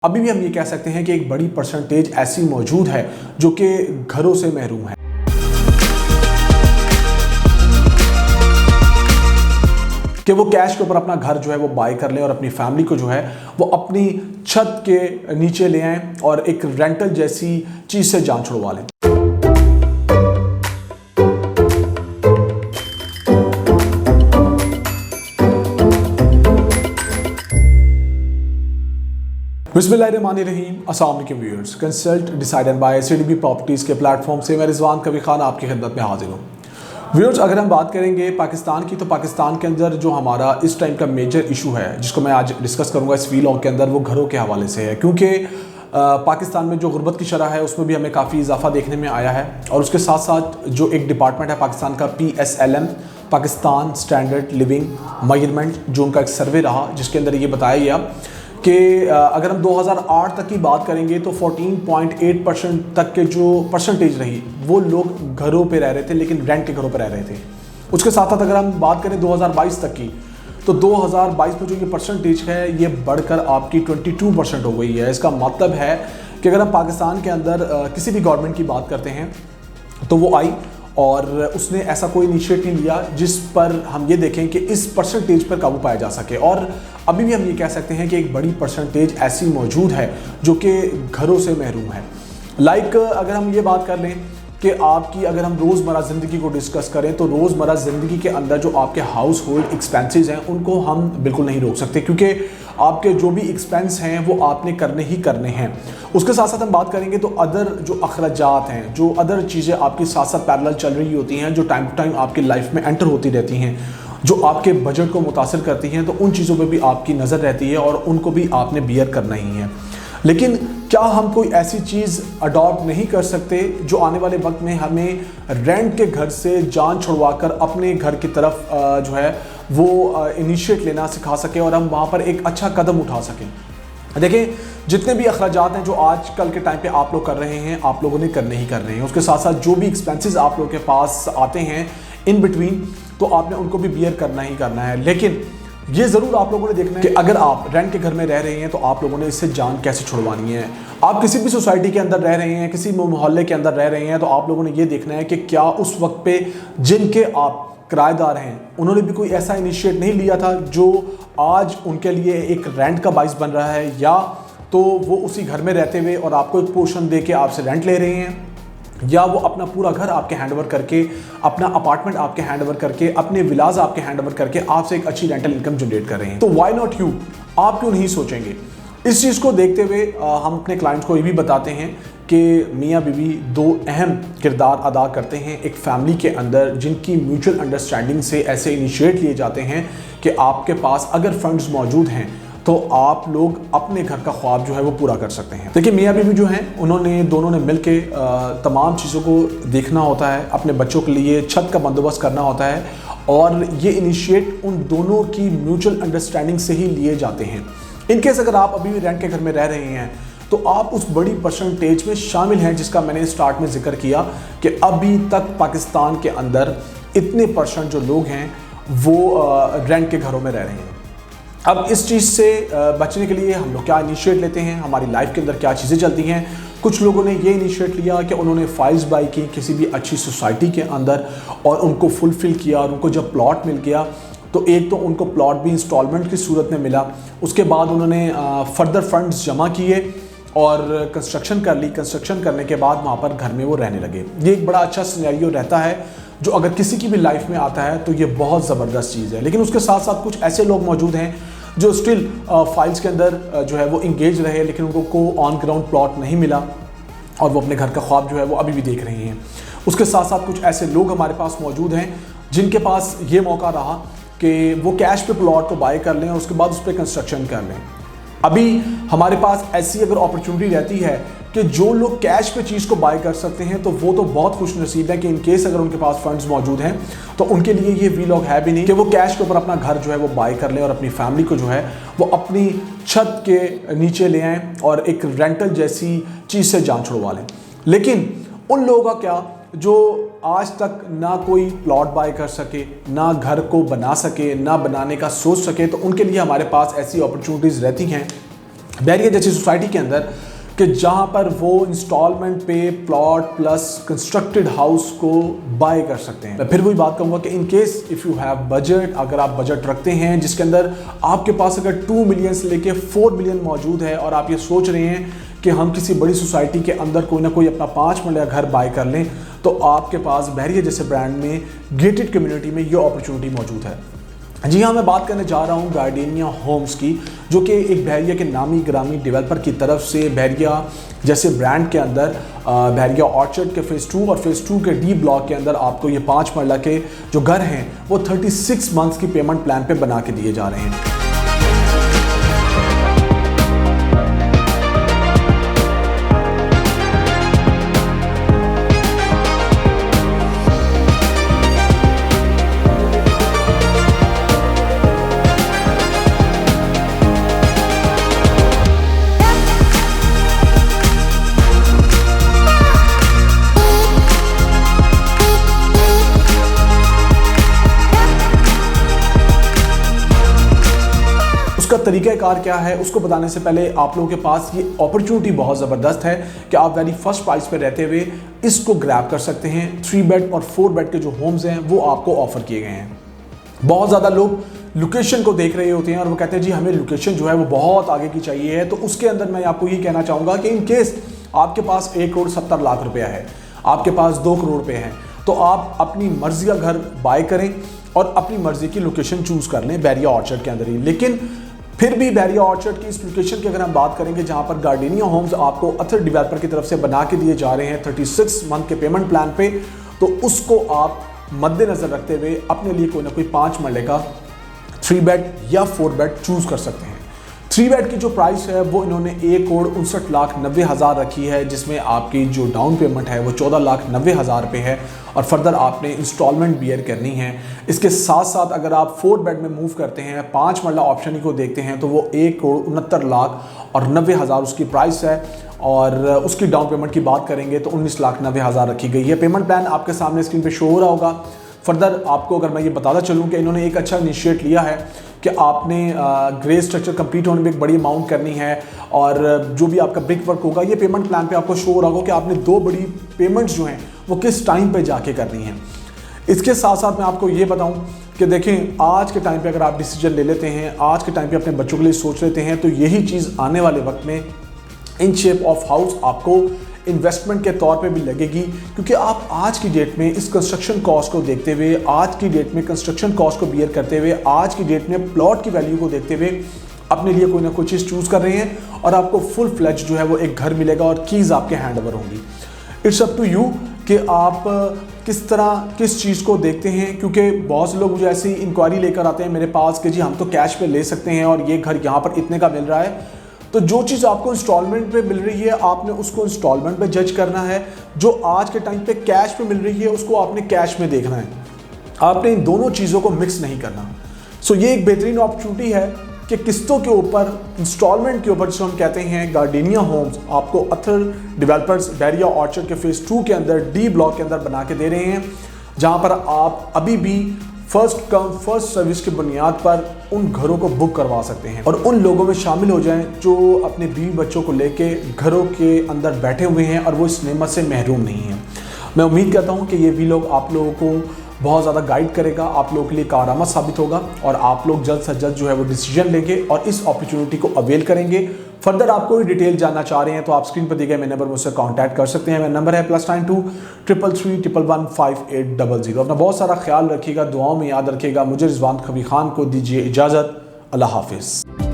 अभी भी हम ये कह सकते हैं कि एक बड़ी परसेंटेज ऐसी मौजूद है जो कि घरों से महरूम है। कि वो कैश के ऊपर अपना घर जो है वो बाय कर लें और अपनी फैमिली को जो है वो अपनी छत के नीचे ले आएं और एक रेंटल जैसी चीज से जान छुड़वा लें। बिस्मिल्लाहिर्रहमानिर्रहीम, अस्सलाम वालेकुम viewers. Consult decided by CDB properties के प्लेटफॉर्म से मैं रिजवान कबीर खान आपकी खिदमत में हाजिर हूँ। व्यूअर्स, अगर हम बात करेंगे पाकिस्तान की, तो पाकिस्तान के अंदर जो हमारा इस टाइम का मेजर इशू है जिसको मैं आज डिस्कस करूँगा इस वीलॉग के अंदर, वो घरों के हवाले से है। क्योंकि पाकिस्तान में जो गुर्बत की शरह है उसमें भी हमें काफ़ी इजाफा देखने में आया है। और उसके साथ साथ जो एक डिपार्टमेंट है पाकिस्तान का, PSLM, Pakistan standard living measurement, जो उनका एक सर्वे रहा जिसके अंदर ये बताया गया कि अगर हम 2008 तक की बात करेंगे तो 14.8% तक के जो परसेंटेज रही वो लोग घरों पे रह रहे थे, लेकिन रेंट के घरों पे रह रहे थे। उसके साथ साथ अगर हम बात करें 2022 तक की, तो 2022 में जो ये परसेंटेज है ये बढ़कर आपकी 22% हो गई है। इसका मतलब है कि अगर हम पाकिस्तान के अंदर किसी भी गवर्नमेंट की बात करते हैं तो वो आई और उसने ऐसा कोई इनिशिएटिव नहीं लिया जिस पर हम ये देखें कि इस परसेंटेज पर काबू पाया जा सके। और अभी भी हम ये कह सकते हैं कि एक बड़ी परसेंटेज ऐसी मौजूद है जो कि घरों से महरूम है। अगर हम ये बात कर लें कि आपकी, अगर हम रोज़मर्रा ज़िंदगी को डिस्कस करें तो रोज़मर्रा ज़िंदगी के अंदर जो आपके हाउस होल्ड एक्सपेंसेस हैं उनको हम बिल्कुल नहीं रोक सकते, क्योंकि आपके जो भी एक्सपेंस हैं वो आपने करने ही करने हैं। उसके साथ साथ हम बात करेंगे तो अदर जो अखराजात हैं, जो अदर चीज़ें आपकी साथ साथ पैरेलल चल रही होती हैं, जो टाइम टू टाइम आपकी लाइफ में एंटर होती रहती हैं, जो आपके बजट को मुतासिर करती हैं, तो उन चीज़ों पर भी आपकी नज़र रहती है और उनको भी आपने बियर करना ही है। लेकिन क्या हम कोई ऐसी चीज़ अडॉप्ट नहीं कर सकते जो आने वाले वक्त में हमें रेंट के घर से जान छुड़वाकर अपने घर की तरफ जो है वो इनिशिएट लेना सिखा सके और हम वहाँ पर एक अच्छा कदम उठा सकें? देखें, जितने भी अखराजात हैं जो आज कल के टाइम पे आप लोग कर रहे हैं, आप लोगों ने करने ही कर रहे हैं। उसके साथ साथ जो भी एक्सपेंसेस आप लोगों के पास आते हैं इन बिटवीन, तो आपने उनको भी बियर करना ही करना है। लेकिन ये ज़रूर आप लोगों ने देखना है कि अगर आप रेंट के घर में रह रहे हैं तो आप लोगों ने इससे जान कैसे छुड़वानी है। आप किसी भी सोसाइटी के अंदर रह रहे हैं, किसी मोहल्ले के अंदर रह रहे हैं, तो आप लोगों ने ये देखना है कि क्या उस वक्त पे जिनके आप किराएदार हैं उन्होंने भी कोई ऐसा इनिशिएट नहीं लिया था जो आज उनके लिए एक रेंट का बाइस बन रहा है, या तो वो उसी घर में रहते हुए और आपको एक पोर्शन दे के आपसे रेंट ले रहे हैं, या वो अपना पूरा घर आपके हैंडओवर करके, अपना अपार्टमेंट आपके हैंडओवर करके, अपने विलाज आपके हैंडओवर करके आपसे एक अच्छी रेंटल इनकम जनरेट कर रहे हैं। तो व्हाई नॉट यू? आप क्यों नहीं सोचेंगे? इस चीज़ को देखते हुए हम अपने क्लाइंट्स को ये भी बताते हैं कि मियाँ बीवी दो अहम किरदार अदा करते हैं एक फैमिली के अंदर, जिनकी म्यूचुअल अंडरस्टैंडिंग से ऐसे इनिशिएट लिए जाते हैं कि आपके पास अगर फंड्स मौजूद हैं तो आप लोग अपने घर का ख्वाब जो है वो पूरा कर सकते हैं। देखिए, मियाँ बीवी जो हैं उन्होंने दोनों ने मिलके तमाम चीज़ों को देखना होता है, अपने बच्चों के लिए छत का बंदोबस्त करना होता है, और ये इनिशिएट उन दोनों की म्यूचुअल अंडरस्टैंडिंग से ही लिए जाते हैं। इनकेस अगर आप अभी भी रेंट के घर में रह रहे हैं तो आप उस बड़ी परसेंटेज में शामिल हैं जिसका मैंने स्टार्ट में जिक्र किया कि अभी तक पाकिस्तान के अंदर इतने % जो लोग हैं वो रेंट के घरों में रह रहे हैं। अब इस चीज़ से बचने के लिए हम लोग क्या इनिशिएट लेते हैं, हमारी लाइफ के अंदर क्या चीज़ें चलती हैं। कुछ लोगों ने ये इनिशिएट लिया कि उन्होंने फाइल्स बाई की किसी भी अच्छी सोसाइटी के अंदर और उनको फुलफ़िल किया, और उनको जब प्लॉट मिल गया तो एक तो उनको प्लॉट भी इंस्टॉलमेंट की सूरत में मिला, उसके बाद उन्होंने फर्दर फंड्स जमा किए और कंस्ट्रक्शन कर ली। कंस्ट्रक्शन करने के बाद वहाँ पर घर में वो रहने लगे। ये एक बड़ा अच्छा सिनेरियो रहता है जो अगर किसी की भी लाइफ में आता है तो ये बहुत ज़बरदस्त चीज़ है। लेकिन उसके साथ साथ कुछ ऐसे लोग मौजूद हैं जो स्टिल फाइल्स के अंदर जो है वो इंगेज रहे, लेकिन उनको को ऑन ग्राउंड प्लॉट नहीं मिला और वो अपने घर का ख्वाब जो है वो अभी भी देख रहे हैं। उसके साथ साथ कुछ ऐसे लोग हमारे पास मौजूद हैं जिनके पास ये मौका रहा कि वो कैश पे प्लॉट को बाय कर लें और उसके बाद उस पर कंस्ट्रक्शन कर लें। अभी हमारे पास ऐसी अगर अपॉर्चुनिटी रहती है कि जो लोग कैश पे चीज़ को बाय कर सकते हैं तो वो तो बहुत खुश नसीब है कि इनकेस अगर उनके पास फंड्स मौजूद हैं तो उनके लिए ये वीलॉग है भी नहीं कि वो कैश के ऊपर अपना घर जो है वो बाय कर लें और अपनी फैमिली को जो है वो अपनी छत के नीचे ले आएँ और एक रेंटल जैसी चीज़ से जान छुड़वा लें। लेकिन उन लोगों का क्या जो आज तक ना कोई प्लॉट बाय कर सके, ना घर को बना सके, ना बनाने का सोच सके, तो उनके लिए हमारे पास ऐसी अपॉर्चुनिटीज़ रहती हैं बैरिया जैसी सोसाइटी के अंदर कि जहाँ पर वो इंस्टॉलमेंट पे प्लॉट प्लस कंस्ट्रक्टेड हाउस को बाय कर सकते हैं। मैं फिर वही बात कहूँगा कि in case if you have budget, अगर आप बजट रखते हैं जिसके अंदर आपके पास अगर 2 मिलियन से लेके 4 मिलियन मौजूद है और आप ये सोच रहे हैं कि हम किसी बड़ी सोसाइटी के अंदर कोई ना कोई अपना 5 मरला घर बाय कर लें, तो आपके पास बैरिया जैसे ब्रांड में गेटेड कम्युनिटी में ये अपॉर्चुनिटी मौजूद है। जी हाँ, मैं बात करने जा रहा हूँ गार्डेनिया होम्स की, जो कि एक बैरिया के नामी ग्रामी डेवलपर की तरफ से बैरिया जैसे ब्रांड के अंदर बैरिया ऑर्चर्ड के फेज़ 2 और फेज़ 2 के डी ब्लॉक के अंदर आपको ये 5 मरला के जो घर हैं वो 36 मंथ्स की पेमेंट प्लान पे बना के दिए जा रहे हैं। उसका तरीक़ाकार क्या है उसको बताने से पहले आप लोगों के पास ये अपॉर्चुनिटी बहुत ज़बरदस्त है कि आप वेरी फर्स्ट प्राइस पे रहते हुए इसको ग्रैब कर सकते हैं। 3 बेड और 4 बेड के जो होम्स हैं वो आपको ऑफर किए गए हैं। बहुत ज़्यादा लोग लोकेशन को देख रहे होते हैं और वो कहते हैं जी हमें लोकेशन जो है वो बहुत आगे की चाहिए है। तो उसके अंदर मैं आपको ये कहना चाहूँगा कि इन केस आपके पास 1,70,00,000 रुपया है, आपके पास 2 करोड़ रुपये हैं, तो आप अपनी मर्ज़ी का घर बाय करें और अपनी मर्ज़ी की लोकेशन चूज़ कर लें बैरिया ऑर्चर्ड के अंदर ही। लेकिन फिर भी बैरिया ऑर्चर्ड की इस लोकेशन की अगर हम बात करेंगे जहां पर गार्डेनिया होम्स आपको अथर डेवलपर की तरफ से बना के दिए जा रहे हैं 36 मंथ के पेमेंट प्लान पे, तो उसको आप मद्देनजर रखते हुए अपने लिए कोई ना कोई 5 मरले का 3 बेड या 4 बेड चूज कर सकते हैं। 3 बेड की जो प्राइस है वो इन्होंने 1,59,90,000 रखी है, जिसमें आपकी जो डाउन पेमेंट है वो 14,90,000 रुपये है और फर्दर आपने इंस्टॉलमेंट बियर करनी है। इसके साथ साथ अगर आप 4 बेड में मूव करते हैं, 5 मरला ऑप्शन को देखते हैं, तो वो 1,69,90,000 उसकी प्राइस है और उसकी डाउन पेमेंट की बात करेंगे तो 19,90,000 रखी गई है। पेमेंट प्लान आपके सामने स्क्रीन पे शो हो रहा होगा। फर्दर आपको अगर मैं ये बताता चलूँ कि इन्होंने एक अच्छा इनिशिएट लिया है कि आपने ग्रे स्ट्रक्चर कंप्लीट होने में एक बड़ी अमाउंट करनी है और जो भी आपका ब्रिक वर्क होगा ये पेमेंट प्लान पे आपको शो हो रहा होगा कि आपने 2 बड़ी पेमेंट्स जो हैं वो किस टाइम पे जाके करनी है। इसके साथ साथ मैं आपको ये बताऊं कि देखें, आज के टाइम पे अगर आप डिसीजन ले लेते हैं, आज के टाइम पे अपने बच्चों के लिए सोच लेते हैं, तो यही चीज़ आने वाले वक्त में इन शेप ऑफ हाउस आपको इन्वेस्टमेंट के तौर पे भी लगेगी, क्योंकि आप आज की डेट में इस कंस्ट्रक्शन कॉस्ट को देखते हुए, आज की डेट में कंस्ट्रक्शन कॉस्ट को बियर करते हुए, आज की डेट में प्लॉट की वैल्यू को देखते हुए अपने लिए कोई ना कोई चीज़ चूज़ कर रहे हैं और आपको फुल फ्लैज जो है वो एक घर मिलेगा और कीज़ आपके हैंड ओवर होंगी। इट्स अप टू यू कि आप किस तरह किस चीज़ को देखते हैं, क्योंकि बहुत से लोग मुझे ऐसी इंक्वायरी लेकर आते हैं मेरे पास कि जी हम तो कैश पे ले सकते हैं और ये घर यहाँ पर इतने का मिल रहा है। तो जो चीज़ आपको इंस्टॉलमेंट पे मिल रही है आपने उसको इंस्टॉलमेंट पे जज करना है, जो आज के टाइम पे कैश पे मिल रही है उसको आपने कैश में देखना है, आपने इन दोनों चीज़ों को मिक्स नहीं करना। सो ये एक बेहतरीन अपॉर्चुनिटी है कि किस्तों के ऊपर, इंस्टॉलमेंट के ऊपर, जिसको हम कहते हैं गार्डेनिया होम्स, आपको अथर डेवलपर्स बैरिया ऑर्चर्ड के फेज़ 2 के अंदर डी ब्लॉक के अंदर बना के दे रहे हैं, जहाँ पर आप अभी भी फर्स्ट कम फर्स्ट सर्विस की बुनियाद पर उन घरों को बुक करवा सकते हैं और उन लोगों में शामिल हो जाएं जो अपने बीवी बच्चों को लेके घरों के अंदर बैठे हुए हैं और वो इस नेमत से महरूम नहीं हैं। मैं उम्मीद करता हूं कि ये वीलॉग आप लोगों को बहुत ज़्यादा गाइड करेगा, आप लोगों के लिए कारआमद साबित होगा और आप लोग जल्द से जल्द जो है वो डिसीजन लेंगे और इस अपॉर्चुनिटी को अवेल करेंगे। फर्दर आप कोई डिटेल जानना चाह रहे हैं तो आप स्क्रीन पर दिए गए मेरे नंबर मुझसे कांटेक्ट कर सकते हैं। मेरा नंबर है +92 333 111 5800। अपना बहुत सारा ख्याल रखिएगा, दुआओं में याद रखिएगा। मुझे रिजवान कबीर खान को दीजिए इजाज़त। अल्लाह हाफिज़।